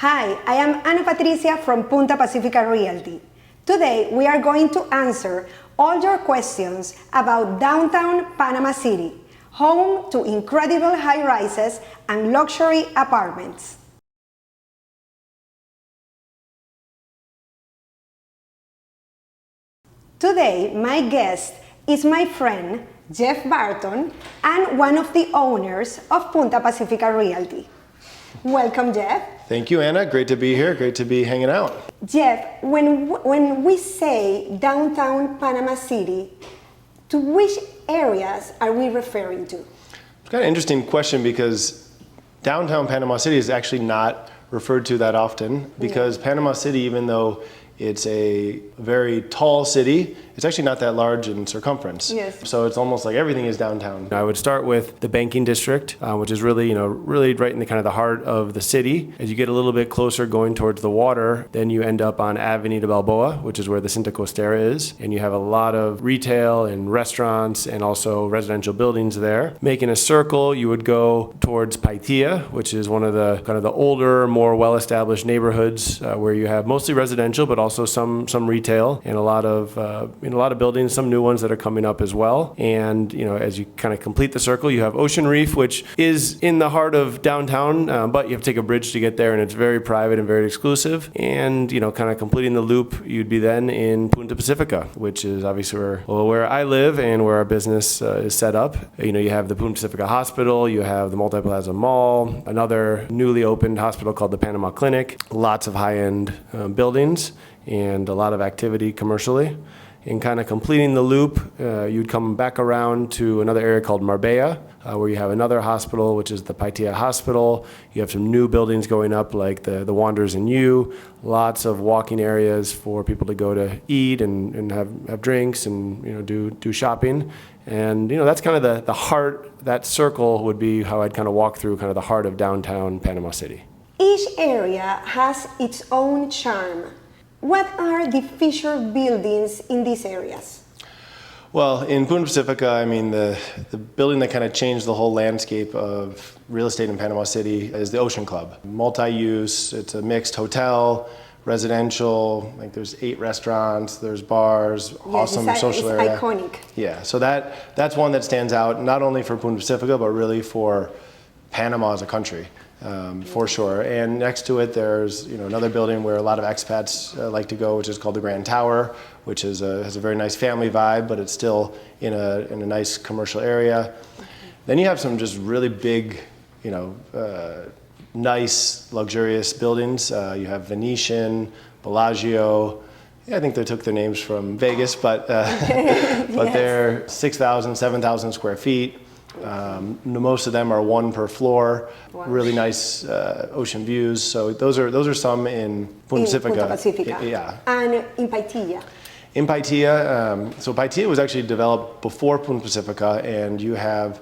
Hi, I am Patricia from Punta Pacifica Realty. Today we are going to answer all your questions about downtown Panama City, home to incredible high-rises and luxury apartments. Today, my guest is my friend, Jeff Barton, and one of the owners of Punta Pacifica Realty. Welcome, Jeff. Thank you, Anna. Great to be here. Great to be hanging out. Jeff, when we say downtown Panama City, to which areas are we referring to? It's kind of an interesting question because downtown Panama City is actually not referred to that often because Panama City, even though it's a very tall city, it's actually not that large in circumference. Yes. So it's almost like everything is downtown. I would start with the banking district, which is really, really right in the kind of the heart of the city. As you get a little bit closer going towards the water, then you end up on Avenida Balboa, which is where the Cinta Costera is. And you have a lot of retail and restaurants and also residential buildings there. Making a circle, you would go towards Paitilla, which is one of the kind of the older, more well-established neighborhoods where you have mostly residential, but also some retail and a lot of buildings, some new ones that are coming up as well. And as you kind of complete the circle, you have Ocean Reef, which is in the heart of downtown, but you have to take a bridge to get there, and it's very private and very exclusive. And kind of completing the loop, you'd be then in Punta Pacifica, which is obviously where I live and where our business is set up. You have the Punta Pacifica Hospital, you have the Multi-Plaza Mall, another newly opened hospital called the Panama Clinic, lots of high-end buildings, and a lot of activity commercially. In kind of completing the loop, you'd come back around to another area called Marbella, where you have another hospital, which is the Paitilla Hospital. You have some new buildings going up, like the Wanders Yoo. Lots of walking areas for people to go to eat and have drinks and do shopping. And that's kind of the heart. That circle would be how I'd kind of walk through kind of the heart of downtown Panama City. Each area has its own charm. What are the featured buildings in these areas? Well, in Punta Pacifica, I mean, the building that kind of changed the whole landscape of real estate in Panama City is the Ocean Club. Multi-use, it's a mixed hotel, residential, like there's 8 restaurants, there's bars, awesome social area. It's iconic. Yeah, so that's one that stands out, not only for Punta Pacifica, but really for Panama as a country. For sure. And next to it, there's another building where a lot of expats like to go, which is called the Grand Tower, which has a very nice family vibe, but it's still in a nice commercial area. Then you have some just really big, nice, luxurious buildings. You have Venetian, Bellagio. Yeah, I think they took their names from Vegas, but but they're 6,000, 7,000 square feet. Most of them are 1 per floor. Wow. Really nice ocean views. So those are some in Punta Pacifica. Yeah. And in Paitilla. In Paitilla, so Paitilla was actually developed before Punta Pacifica, and you have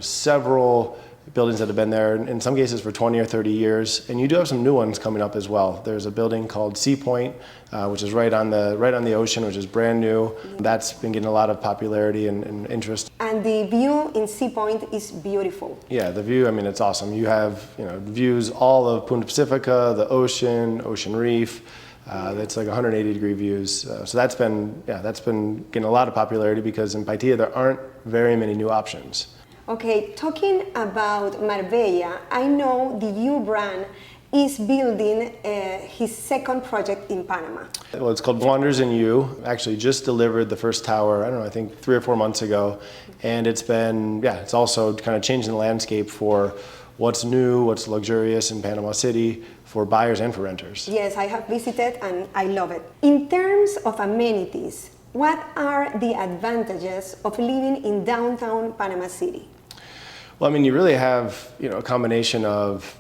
several buildings that have been there in some cases for 20 or 30 years, and you do have some new ones coming up as well. There's a building called SeaPoint, which is right on the ocean, which is brand new. That's been getting a lot of popularity and interest. And the view in SeaPoint is beautiful. Yeah, the view, I mean, it's awesome. You have views all of Punta Pacifica, the Ocean Reef. That's like 180-degree views. So that's been getting a lot of popularity because in Paitilla there aren't very many new options. Okay, talking about Marbella, I know the Yoo brand is building his second project in Panama. Well, it's called Wanders Yoo. Actually just delivered the first tower, I think 3 or 4 months ago. And it's also kind of changing the landscape for what's new, what's luxurious in Panama City for buyers and for renters. Yes, I have visited and I love it. In terms of amenities, what are the advantages of living in downtown Panama City? Well, I mean, you really have a combination of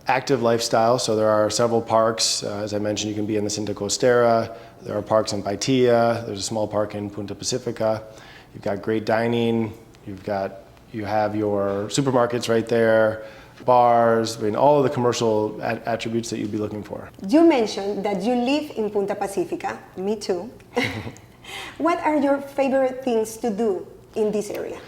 active lifestyle. So there are several parks. As I mentioned, you can be in the Cinta Costera. There are parks in Paitilla. There's a small park in Punta Pacifica. You've got great dining. You have your supermarkets right there, bars, I mean, all of the commercial attributes that you'd be looking for. You mentioned that you live in Punta Pacifica. Me too. What are your favorite things to do in this area?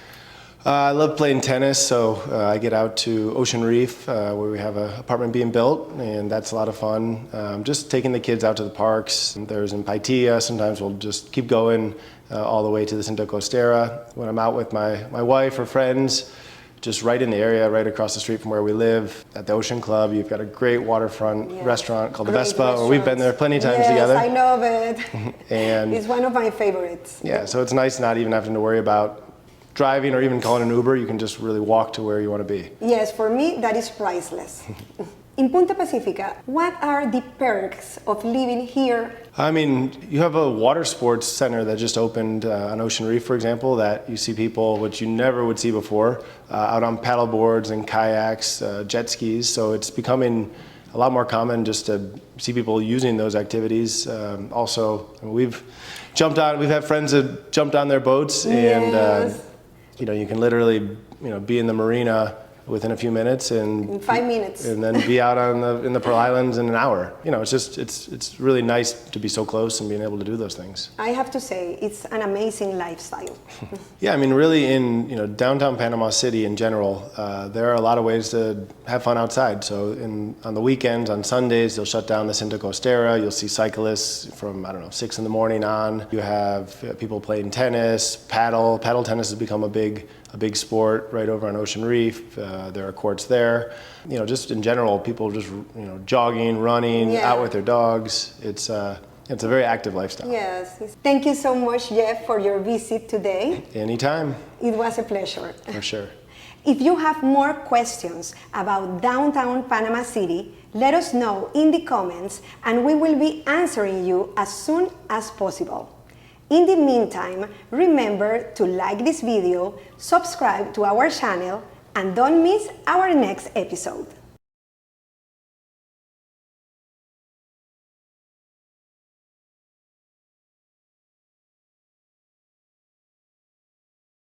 I love playing tennis, so I get out to Ocean Reef, where we have an apartment being built, and that's a lot of fun. Just taking the kids out to the parks. There's in Paitilla, sometimes we'll just keep going all the way to the Cinta Costera. When I'm out with my wife or friends, just right in the area, right across the street from where we live, at the Ocean Club, you've got a great waterfront restaurant called the Vespa, where we've been there plenty of times together. Yes, I love it. And it's one of my favorites. Yeah, so it's nice not even having to worry about driving or even calling an Uber. You can just really walk to where you want to be. Yes, for me, that is priceless. In Punta Pacifica, what are the perks of living here? I mean, you have a water sports center that just opened on Ocean Reef, for example, that you see people, which you never would see before, out on paddle boards and kayaks, jet skis. So it's becoming a lot more common just to see people using those activities. Also, we've had friends that jumped on their boats, and you can literally be in the Marina within a few minutes, and in 5 minutes, and then be out in the Pearl Islands in an hour. It's really nice to be so close and being able to do those things. I have to say, it's an amazing lifestyle. Yeah, I mean, really in downtown Panama City in general, there are a lot of ways to have fun outside. So on the weekends, on Sundays, they'll shut down the Cinta Costera. You'll see cyclists from 6 in the morning on. You have people playing tennis, paddle. Paddle tennis has become a big sport right over on Ocean Reef. There are courts there. Just in general, people just jogging, running, out with their dogs. It's a very active lifestyle. Yes. Thank you so much, Jeff, for your visit today. Anytime. It was a pleasure. For sure. If you have more questions about downtown Panama City, let us know in the comments, and we will be answering you as soon as possible. In the meantime, remember to like this video, subscribe to our channel, and don't miss our next episode.